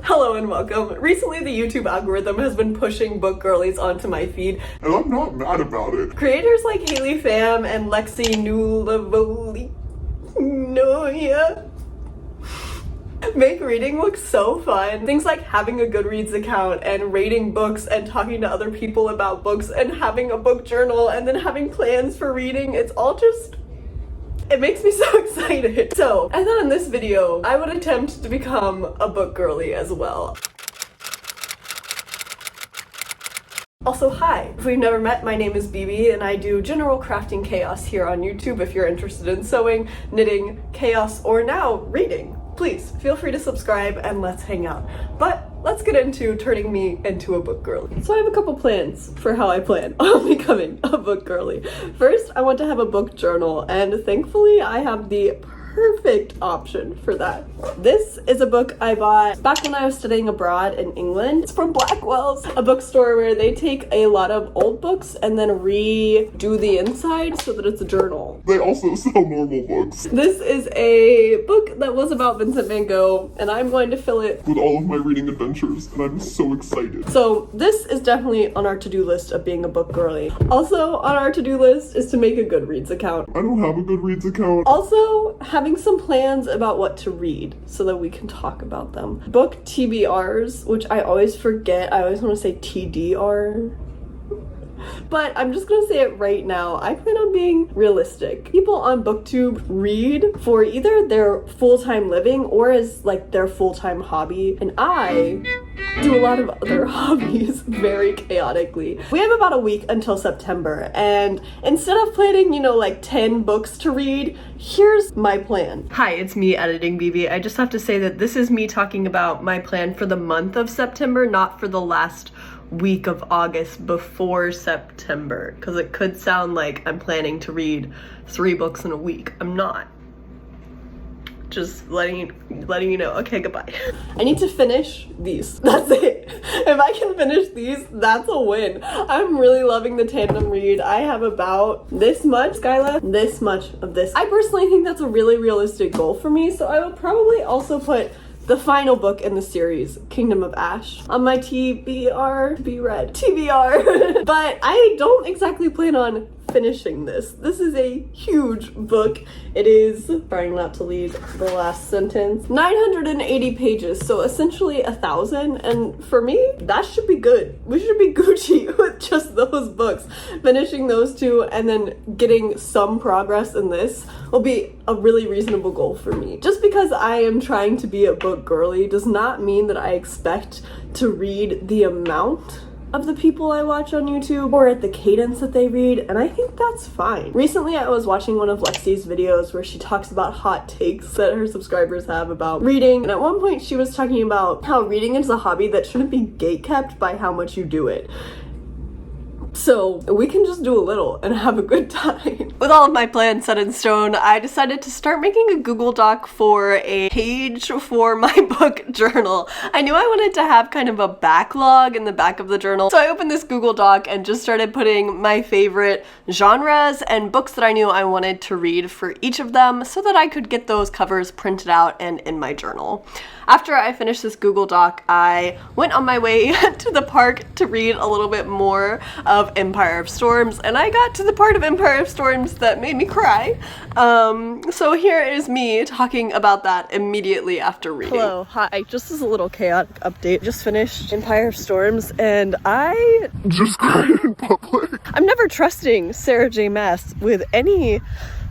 Hello and welcome. Recently the YouTube algorithm has been pushing book girlies onto my feed. And I'm not mad about it. Creators like Haley Pham and Lexi Nulavoli make reading look so fun. Things like having a Goodreads account and rating books and talking to other people about books and having a book journal and then having plans for reading. It's all just... it makes me so excited. So I thought in this video I would attempt to become a book girly as well. Also, hi! If we've never met, my name is BB and I do general crafting chaos here on YouTube. If you're interested in sewing, knitting, chaos, or now reading, please feel free to subscribe and let's hang out. But let's get into turning me into a book girly. So I have a couple plans for how I plan on becoming a book girly. First, I want to have a book journal, and thankfully I have the perfect option for that. This is a book I bought back when I was studying abroad in England. It's from Blackwell's, a bookstore where they take a lot of old books and then redo the inside so that it's a journal. They also sell normal books. This is a book that was about Vincent van Gogh, and I'm going to fill it with all of my reading adventures, and I'm so excited. So this is definitely on our to-do list of being a book girly. Also on our to-do list is to make a Goodreads account. I don't have a Goodreads account. Also, having some plans about what to read so that we can talk about them. Book TBRs, which I always forget. I always want to say TDR. But I'm just gonna say it right now. I plan on being realistic. People on BookTube read for either their full-time living or as like their full-time hobby, and I do a lot of other hobbies very chaotically. We have about a week until September, and instead of planning, you know, like 10 books to read, here's my plan. Hi, it's me editing BB. I just have to say that this is me talking about my plan for the month of September, not for the last week of August before September, because it could sound like I'm planning to read 3 books in a week. I'm not. Just letting you know. Okay, goodbye. I need to finish these. That's it. If I can finish these, that's a win. I'm really loving the tandem read. I have about this much, Skyla, this much of this. I personally think that's a really realistic goal for me, so I will probably also put the final book in the series, Kingdom of Ash, on my TBR, to be read, TBR. But I don't exactly plan on finishing this. This is a huge book. It is, trying not to lead the last sentence, 980 pages, so essentially 1,000, and for me, that should be good. We should be Gucci with just those books. Finishing those 2 and then getting some progress in this will be a really reasonable goal for me. Just because I am trying to be a book girly does not mean that I expect to read the amount of the people I watch on YouTube or at the cadence that they read, and I think that's fine. Recently I was watching one of Lexi's videos where she talks about hot takes that her subscribers have about reading, and at one point she was talking about how reading is a hobby that shouldn't be gatekept by how much you do it. So we can just do a little and have a good time. With all of my plans set in stone, I decided to start making a Google Doc for a page for my book journal. I knew I wanted to have kind of a backlog in the back of the journal, so I opened this Google Doc and just started putting my favorite genres and books that I knew I wanted to read for each of them so that I could get those covers printed out and in my journal. After I finished this Google Doc, I went on my way to the park to read a little bit more of Empire of Storms, and I got to the part of Empire of Storms that made me cry. So here is me talking about that immediately after reading. Hello, hi, just as a little chaotic update. Just finished Empire of Storms, and I just cried in public. I'm never trusting Sarah J. Maas with any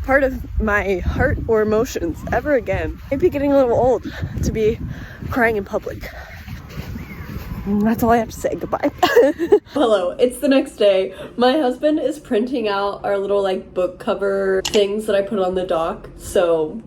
part of my heart or emotions ever again. Maybe getting a little old to be crying in public. That's all I have to say. Goodbye. Hello, it's the next day. My husband is printing out our little like book cover things that I put on the dock. So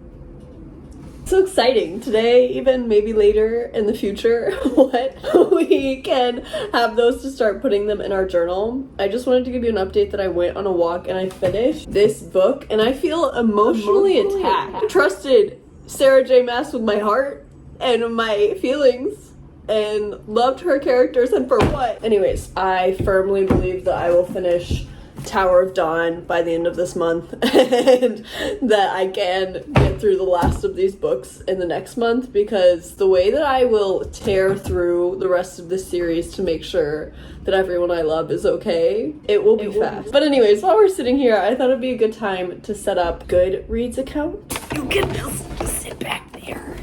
exciting. Today, even maybe later in the future, what we can have those to start putting them in our journal. I just wanted to give you an update that I went on a walk and I finished this book and I feel emotionally attacked. I trusted Sarah J. Maas with my heart and my feelings and loved her characters, and for what? Anyways, I firmly believe that I will finish Tower of Dawn by the end of this month, and that I can get through the last of these books in the next month, because the way that I will tear through the rest of this series to make sure that everyone I love is okay, it will be fast. But anyways, while we're sitting here, I thought it'd be a good time to set up Goodreads account. You can just sit back there,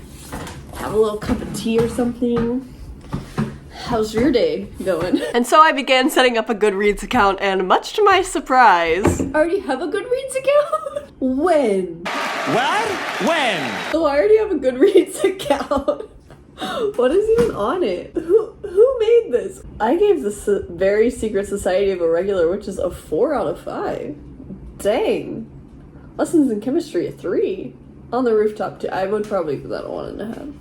have a little cup of tea or something. How's your day going? And so I began setting up a Goodreads account, and much to my surprise, I already have a Goodreads account? When? What? When? So I already have a Goodreads account. What is even on it? Who made this? I gave this Very Secret Society of a Regular, which is a 4 out of 5. Dang. Lessons in Chemistry, a 3. On the Rooftop, 2. I would probably give that a 1.5.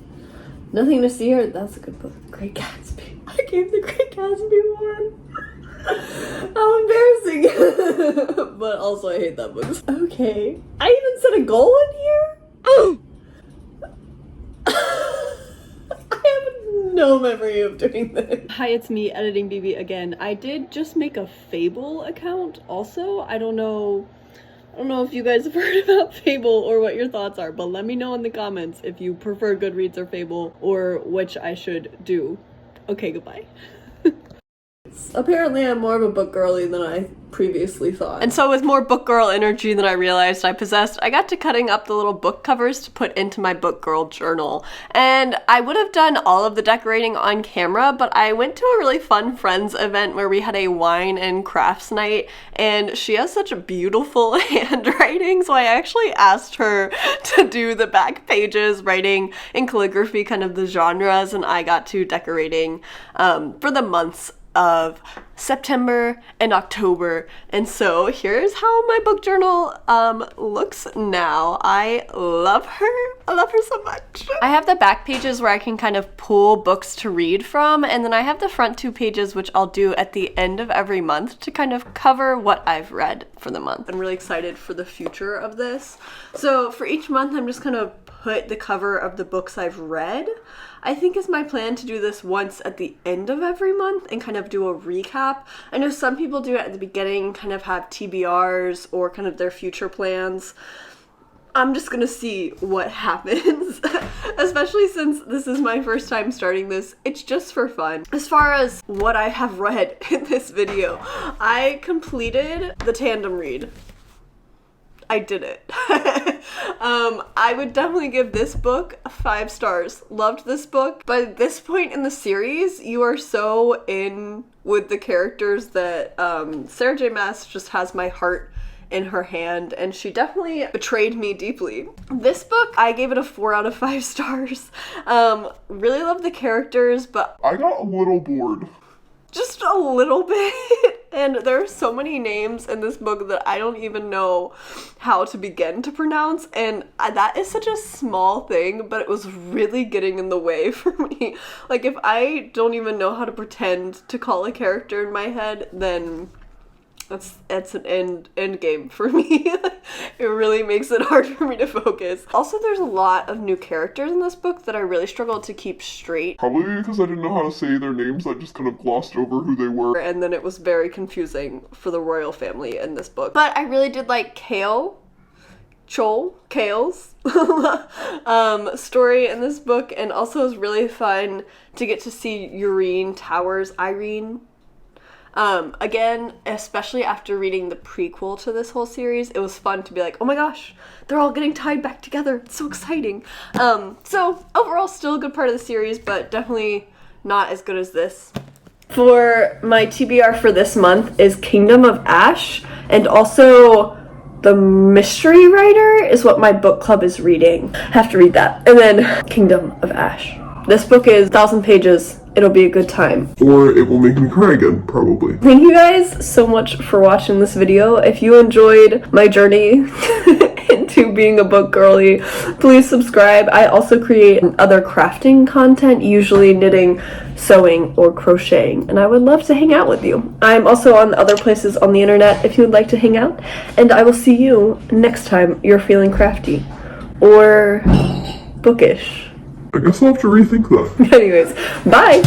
Nothing to See Here. That's a good book. Great Gatsby. I gave the Great Gatsby 1. How embarrassing. But also I hate that book. Okay. I even set a goal in here? I have no memory of doing this. Hi, it's me, Editing BB again. I did just make a Fable account also. I don't know if you guys have heard about Fable or what your thoughts are, but let me know in the comments if you prefer Goodreads or Fable, or which I should do. Okay, goodbye. Apparently I'm more of a book girly than I previously thought. And so with more book girl energy than I realized I possessed, I got to cutting up the little book covers to put into my book girl journal. And I would have done all of the decorating on camera, but I went to a really fun friends event where we had a wine and crafts night, and she has such a beautiful handwriting, so I actually asked her to do the back pages, writing in calligraphy kind of the genres, and I got to decorating for the months of September and October. And so here's how my book journal looks now. I love her so much. I have the back pages where I can kind of pull books to read from, and then I have the front 2 pages which I'll do at the end of every month to kind of cover what I've read for the month. I'm really excited for the future of this. So for each month I'm just gonna put the cover of the books I've read. I think is my plan to do this once at the end of every month and kind of do a recap. I know some people do it at the beginning, kind of have TBRs or kind of their future plans. I'm just gonna see what happens, especially since this is my first time starting this. It's just for fun. As far as what I have read in this video, I completed the tandem read. I did it. I would definitely give this book 5 stars. Loved this book. But at this point in the series, you are so in with the characters that Sarah J. Maas just has my heart in her hand, and she definitely betrayed me deeply. This book, I gave it a 4 out of 5 stars. Really love the characters, but I got a little bored. Just a little bit. And there are so many names in this book that I don't even know how to begin to pronounce, and that is such a small thing, but it was really getting in the way for me. Like, if I don't even know how to pretend to call a character in my head, then that's an end game for me. It really makes it hard for me to focus. Also, there's a lot of new characters in this book that I really struggled to keep straight. Probably because I didn't know how to say their names, I just kind of glossed over who they were. And then it was very confusing for the royal family in this book. But I really did like Kale's story in this book, and also it was really fun to get to see Irene. Again, especially after reading the prequel to this whole series, it was fun to be like, oh my gosh, they're all getting tied back together. It's so exciting. So overall, still a good part of the series, but definitely not as good as this. For my TBR for this month is Kingdom of Ash, and also The Mystery Writer is what my book club is reading. I have to read that. And then Kingdom of Ash. This book is 1,000 pages. It'll be a good time. Or it will make me cry again, probably. Thank you guys so much for watching this video. If you enjoyed my journey into being a book girly, please subscribe. I also create other crafting content, usually knitting, sewing, or crocheting, and I would love to hang out with you. I'm also on other places on the internet if you would like to hang out, and I will see you next time you're feeling crafty or bookish. I guess I'll have to rethink that. Anyways, bye!